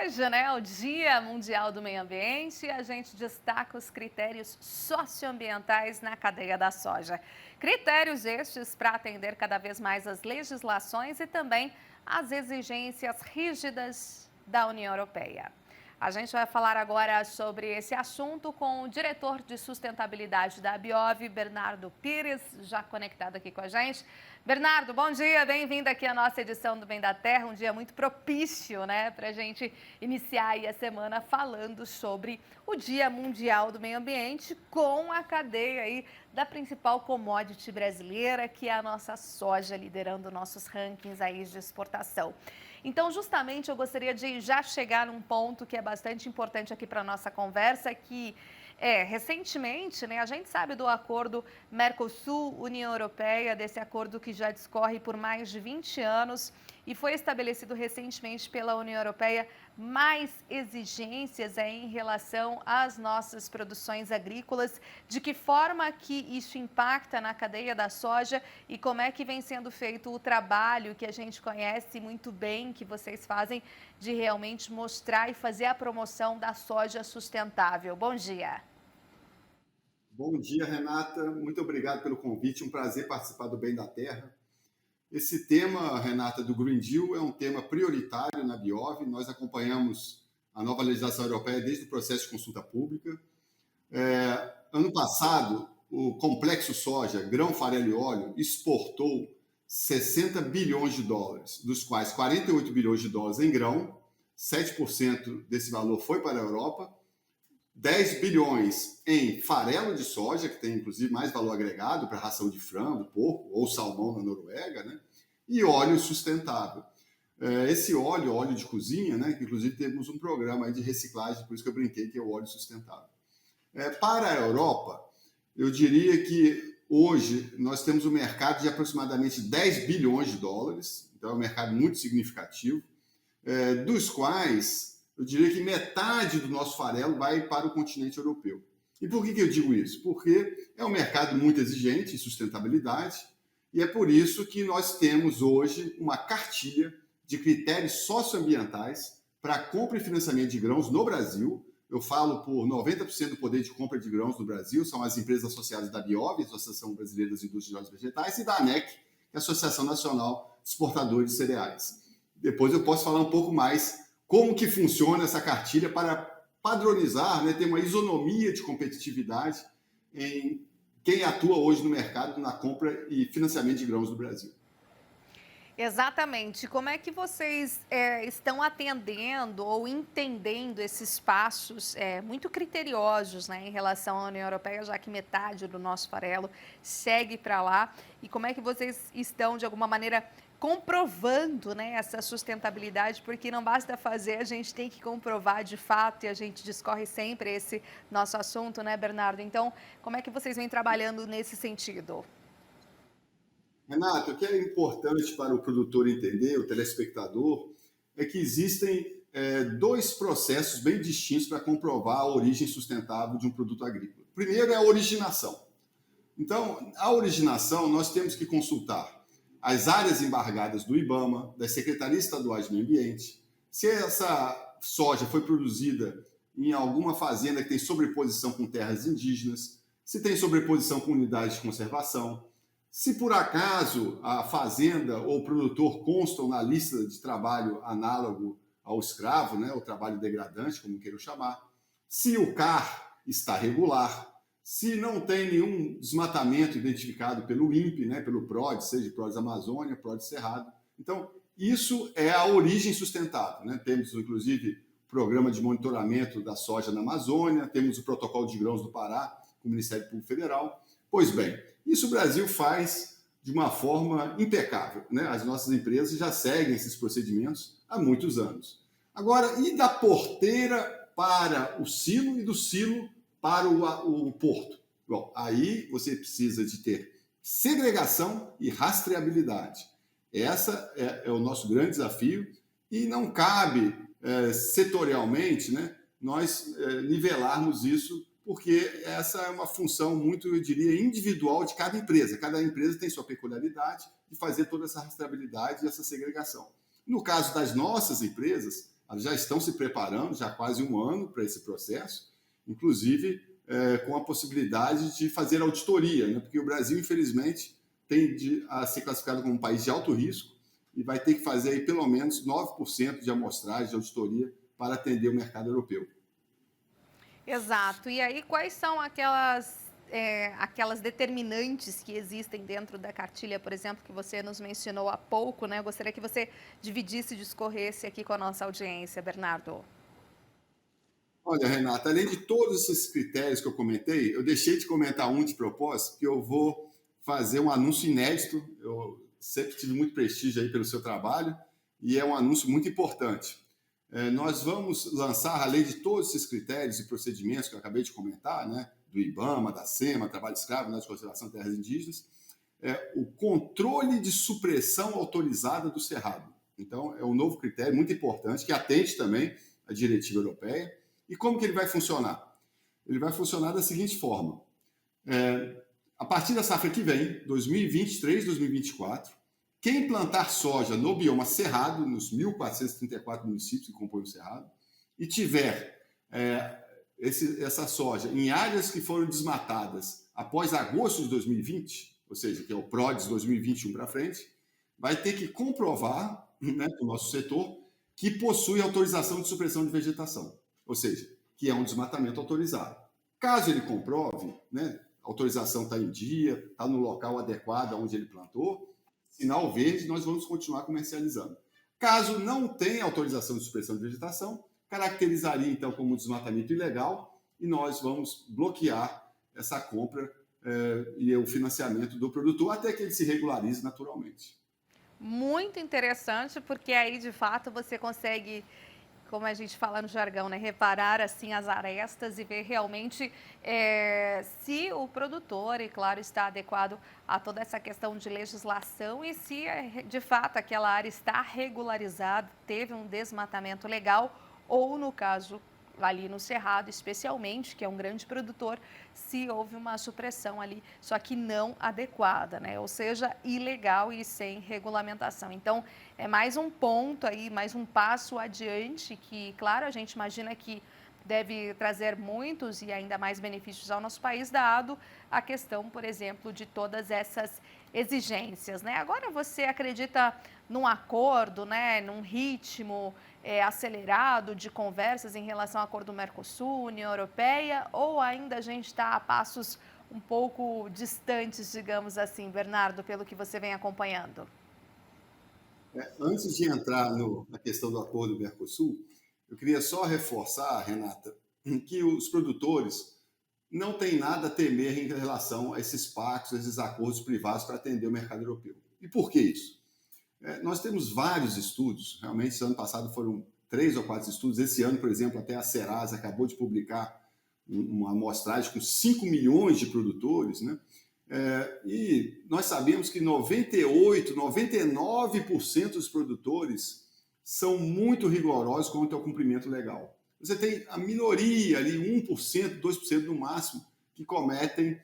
hoje, né, o Dia Mundial do Meio Ambiente, a gente destaca os critérios socioambientais na cadeia da soja. Critérios estes para atender cada vez mais às legislações e também às exigências rígidas da União Europeia. A gente vai falar agora sobre esse assunto com o diretor de sustentabilidade da Biov, Bernardo Pires, já conectado aqui com a gente. Bernardo, bom dia, bem-vindo aqui à nossa edição do Bem da Terra, um dia muito propício, né, para a gente iniciar aí a semana falando sobre o Dia Mundial do Meio Ambiente com a cadeia aí da principal commodity brasileira, que é a nossa soja, liderando nossos rankings aí de exportação. Então, justamente, eu gostaria de já chegar num ponto que é bastante importante aqui para a nossa conversa, que recentemente, né, a gente sabe do acordo Mercosul-União Europeia, desse acordo que já discorre por mais de 20 anos e foi estabelecido recentemente pela União Europeia mais exigências em relação às nossas produções agrícolas, de que forma que isso impacta na cadeia da soja e como é que vem sendo feito o trabalho que a gente conhece muito bem, que vocês fazem, de realmente mostrar e fazer a promoção da soja sustentável. Bom dia. Bom dia, Renata. Muito obrigado pelo convite. Um prazer participar do Bem da Terra. Esse tema, Renata, do Green Deal é um tema prioritário na Biov. Nós acompanhamos a nova legislação europeia desde o processo de consulta pública. Ano passado, o complexo soja, grão, farelo e óleo exportou 60 bilhões de dólares, dos quais 48 bilhões de dólares em grão, 7% desse valor foi para a Europa, 10 bilhões em farelo de soja, que tem inclusive mais valor agregado para ração de frango, porco ou salmão na Noruega, né? E óleo sustentável. Esse óleo de cozinha, né? Que inclusive temos um programa aí de reciclagem, por isso que eu brinquei que é o óleo sustentável. Para a Europa, eu diria que hoje nós temos um mercado de aproximadamente 10 bilhões de dólares, então é um mercado muito significativo, dos quais eu diria que metade do nosso farelo vai para o continente europeu. E por que eu digo isso? Porque é um mercado muito exigente em sustentabilidade e é por isso que nós temos hoje uma cartilha de critérios socioambientais para compra e financiamento de grãos no Brasil. Eu falo por 90% do poder de compra de grãos no Brasil, são as empresas associadas da Biov, Associação Brasileira das Indústrias Vegetais, e da ANEC, que é a Associação Nacional de Exportadores de Cereais. Depois eu posso falar um pouco mais como que funciona essa cartilha para padronizar, né, ter uma isonomia de competitividade em quem atua hoje no mercado na compra e financiamento de grãos do Brasil. Exatamente. Como é que vocês estão atendendo ou entendendo esses passos muito criteriosos, né, em relação à União Europeia, já que metade do nosso farelo segue para lá? E como é que vocês estão, de alguma maneira, comprovando, né, essa sustentabilidade? Porque não basta fazer, a gente tem que comprovar de fato, e a gente discorre sempre esse nosso assunto, né, Bernardo? Então, como é que vocês vêm trabalhando nesse sentido? Renato, o que é importante para o produtor entender, o telespectador, é que existem dois processos bem distintos para comprovar a origem sustentável de um produto agrícola. Primeiro é a originação. Então, a originação, nós temos que consultar as áreas embargadas do IBAMA, das Secretarias Estaduais do Meio Ambiente, se essa soja foi produzida em alguma fazenda que tem sobreposição com terras indígenas, se tem sobreposição com unidades de conservação, se por acaso a fazenda ou o produtor constam na lista de trabalho análogo ao escravo, né, o trabalho degradante, como queiram chamar, se o CAR está regular, se não tem nenhum desmatamento identificado pelo INPE, né, pelo PRODE, seja PRODES Amazônia, PRODES Cerrado. Então, isso é a origem sustentável, né? Temos, inclusive, programa de monitoramento da soja na Amazônia, temos o protocolo de grãos do Pará, com o Ministério Público Federal. Pois bem, isso o Brasil faz de uma forma impecável, né? As nossas empresas já seguem esses procedimentos há muitos anos. Agora, e da porteira para o silo e do silo para o porto? Bom, aí você precisa de ter segregação e rastreabilidade. Essa é o nosso grande desafio e não cabe setorialmente, né, nós nivelarmos isso, porque essa é uma função muito, eu diria, individual de cada empresa. Cada empresa tem sua peculiaridade de fazer toda essa rastreabilidade e essa segregação. No caso das nossas empresas, elas já estão se preparando, já há quase um ano para esse processo, inclusive com a possibilidade de fazer auditoria, né? Porque o Brasil, infelizmente, tende a ser classificado como um país de alto risco e vai ter que fazer aí pelo menos 9% de amostragem de auditoria para atender o mercado europeu. Exato. E aí, quais são aquelas determinantes que existem dentro da cartilha, por exemplo, que você nos mencionou há pouco, né? Eu gostaria que você dividisse e discorresse aqui com a nossa audiência, Bernardo. Olha, Renata, além de todos esses critérios que eu comentei, eu deixei de comentar um de propósito, que eu vou fazer um anúncio inédito. Eu sempre tive muito prestígio aí pelo seu trabalho e é um anúncio muito importante. Nós vamos lançar, além de todos esses critérios e procedimentos que eu acabei de comentar, né, do IBAMA, da SEMA, trabalho escravo, né, de conservação de terras indígenas, o controle de supressão autorizada do cerrado. Então, é um novo critério muito importante que atende também à diretiva europeia. E como que ele vai funcionar? Ele vai funcionar da seguinte forma. A partir da safra que vem, 2023, 2024, quem plantar soja no bioma cerrado, nos 1.434 municípios que compõem o cerrado, e tiver essa soja em áreas que foram desmatadas após agosto de 2020, ou seja, que é o PRODES 2021 para frente, vai ter que comprovar, né, para o nosso setor, que possui autorização de supressão de vegetação, ou seja, que é um desmatamento autorizado. Caso ele comprove, né, a autorização está em dia, está no local adequado onde ele plantou, sinal verde, nós vamos continuar comercializando. Caso não tenha autorização de supressão de vegetação, caracterizaria então como um desmatamento ilegal e nós vamos bloquear essa compra e o financiamento do produtor até que ele se regularize naturalmente. Muito interessante, porque aí de fato você consegue, como a gente fala no jargão, né, reparar assim as arestas e ver realmente se o produtor, e claro, está adequado a toda essa questão de legislação e se de fato aquela área está regularizada, teve um desmatamento legal ou, no caso, ali no Cerrado, especialmente, que é um grande produtor, se houve uma supressão ali, só que não adequada, né? Ou seja, ilegal e sem regulamentação. Então, é mais um ponto aí, mais um passo adiante que, claro, a gente imagina que deve trazer muitos e ainda mais benefícios ao nosso país, dado a questão, por exemplo, de todas essas exigências, né? Agora você acredita num acordo, né, num ritmo acelerado de conversas em relação ao acordo do Mercosul, União Europeia, ou ainda a gente está a passos um pouco distantes, digamos assim, Bernardo, pelo que você vem acompanhando? Antes de entrar na questão do acordo do Mercosul, eu queria só reforçar, Renata, que os produtores não têm nada a temer em relação a esses pactos, a esses acordos privados para atender o mercado europeu. E por que isso? Nós temos vários estudos, realmente, ano passado foram 3 ou 4 estudos, esse ano, por exemplo, até a Serasa acabou de publicar uma amostragem com 5 milhões de produtores, né? E nós sabemos que 98, 99% dos produtores são muito rigorosos quanto ao cumprimento legal. Você tem a minoria ali, 1%, 2% no máximo, que cometem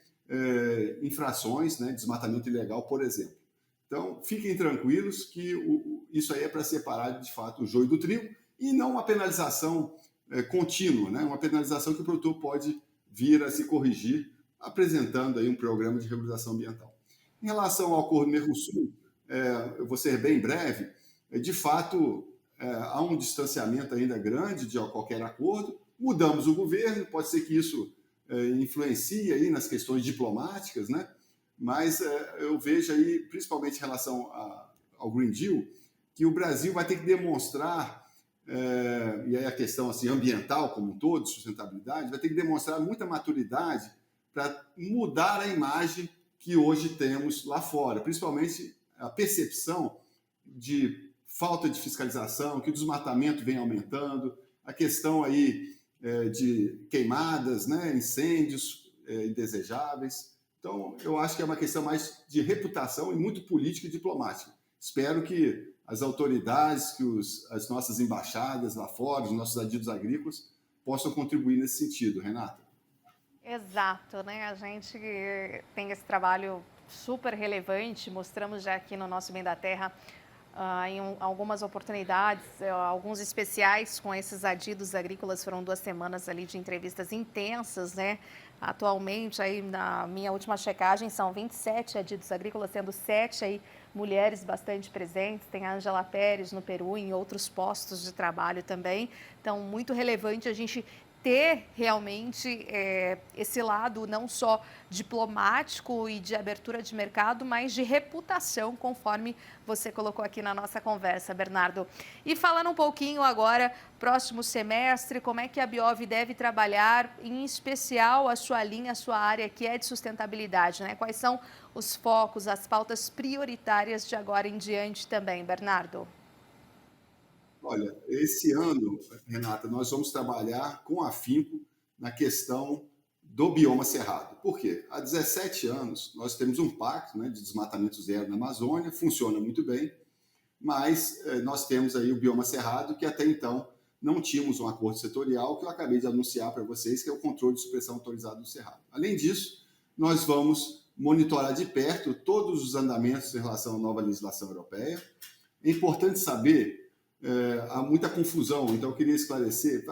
infrações, né, desmatamento ilegal, por exemplo. Então, fiquem tranquilos que isso aí é para separar, de fato, o joio do trigo e não uma penalização contínua, né? Uma penalização que o produtor pode vir a se corrigir apresentando aí um programa de regularização ambiental. Em relação ao acordo Mercosul, eu vou ser bem breve, de fato, há um distanciamento ainda grande de qualquer acordo, mudamos o governo, pode ser que isso influencie aí nas questões diplomáticas, né? Mas eu vejo aí, principalmente em relação ao Green Deal, que o Brasil vai ter que demonstrar, e aí a questão assim, ambiental como um todo, sustentabilidade, vai ter que demonstrar muita maturidade para mudar a imagem que hoje temos lá fora, principalmente a percepção de falta de fiscalização, que o desmatamento vem aumentando, a questão aí de queimadas, né, incêndios indesejáveis. Então, eu acho que é uma questão mais de reputação e muito política e diplomática. Espero que as autoridades, que as nossas embaixadas lá fora, os nossos adidos agrícolas, possam contribuir nesse sentido, Renata. Exato, né? A gente tem esse trabalho super relevante, mostramos já aqui no nosso Bem da Terra em algumas oportunidades, alguns especiais com esses adidos agrícolas. Foram 2 semanas ali de entrevistas intensas, né? Atualmente, aí na minha última checagem, são 27 adidos agrícolas, sendo 7 aí mulheres bastante presentes. Tem a Angela Pérez no Peru, em outros postos de trabalho também. Então, muito relevante a gente ter realmente esse lado não só diplomático e de abertura de mercado, mas de reputação, conforme você colocou aqui na nossa conversa, Bernardo. E falando um pouquinho agora, próximo semestre, como é que a Biov deve trabalhar, em especial a sua linha, a sua área que é de sustentabilidade, né? Quais são os focos, as pautas prioritárias de agora em diante também, Bernardo? Olha, esse ano, Renata, nós vamos trabalhar com afinco na questão do bioma cerrado. Por quê? Há 17 anos nós temos um pacto, né, de desmatamento zero na Amazônia, funciona muito bem, mas nós temos aí o bioma cerrado, que até então não tínhamos um acordo setorial, que eu acabei de anunciar para vocês, que é o controle de supressão autorizado do cerrado. Além disso, nós vamos monitorar de perto todos os andamentos em relação à nova legislação europeia. É importante saber, há muita confusão, então eu queria esclarecer,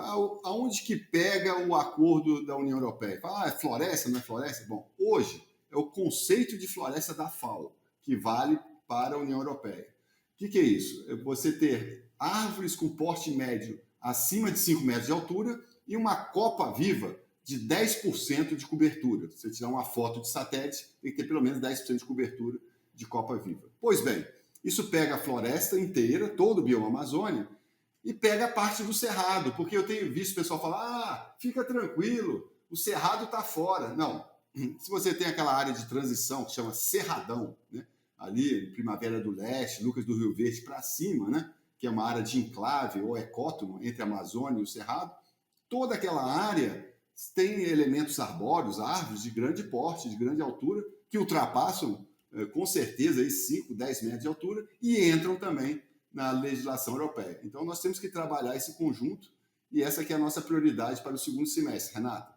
aonde que pega o acordo da União Europeia? É floresta, não é floresta? Bom, hoje é o conceito de floresta da FAO, que vale para a União Europeia. O que é isso? É você ter árvores com porte médio acima de 5 metros de altura e uma copa viva de 10% de cobertura. Se você tirar uma foto de satélite, tem que ter pelo menos 10% de cobertura de copa viva. Pois bem, isso pega a floresta inteira, todo o bioma Amazônia, e pega a parte do cerrado, porque eu tenho visto o pessoal falar, fica tranquilo, o cerrado está fora. Não, se você tem aquela área de transição que chama Cerradão, né? Ali, Primavera do Leste, Lucas do Rio Verde para cima, né? Que é uma área de enclave ou ecótono entre a Amazônia e o Cerrado, toda aquela área tem elementos arbóreos, árvores de grande porte, de grande altura, que ultrapassam com certeza aí 5, 10 metros de altura e entram também na legislação europeia. Então nós temos que trabalhar esse conjunto e essa que é a nossa prioridade para o segundo semestre, Renata.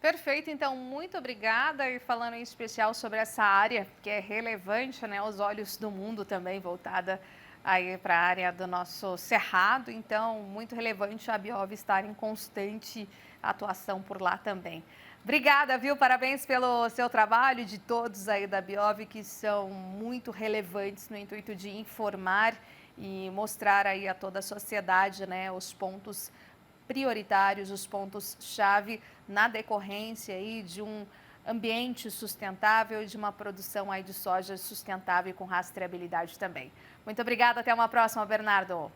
Perfeito, então, muito obrigada. E falando em especial sobre essa área que é relevante, né, aos olhos do mundo também, voltada aí para a área do nosso cerrado, então, muito relevante a Biov estar em constante atuação por lá também. Obrigada, viu? Parabéns pelo seu trabalho, de todos aí da Biov, que são muito relevantes no intuito de informar e mostrar aí a toda a sociedade, né, os pontos prioritários, os pontos-chave na decorrência aí de um ambiente sustentável e de uma produção aí de soja sustentável e com rastreabilidade também. Muito obrigada, até uma próxima, Bernardo.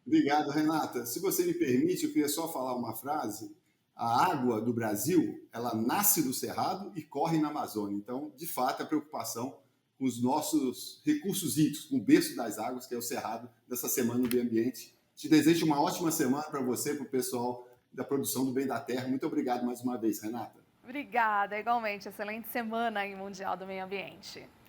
Obrigado, Renata. Se você me permite, eu queria só falar uma frase. A água do Brasil, ela nasce do Cerrado e corre na Amazônia. Então, de fato, a preocupação com os nossos recursos hídricos, com o berço das águas, que é o Cerrado, dessa Semana do Meio Ambiente. Te desejo uma ótima semana para você, para o pessoal da produção do Bem da Terra. Muito obrigado mais uma vez, Renata. Obrigada, igualmente. Excelente semana aí Mundial do Meio Ambiente.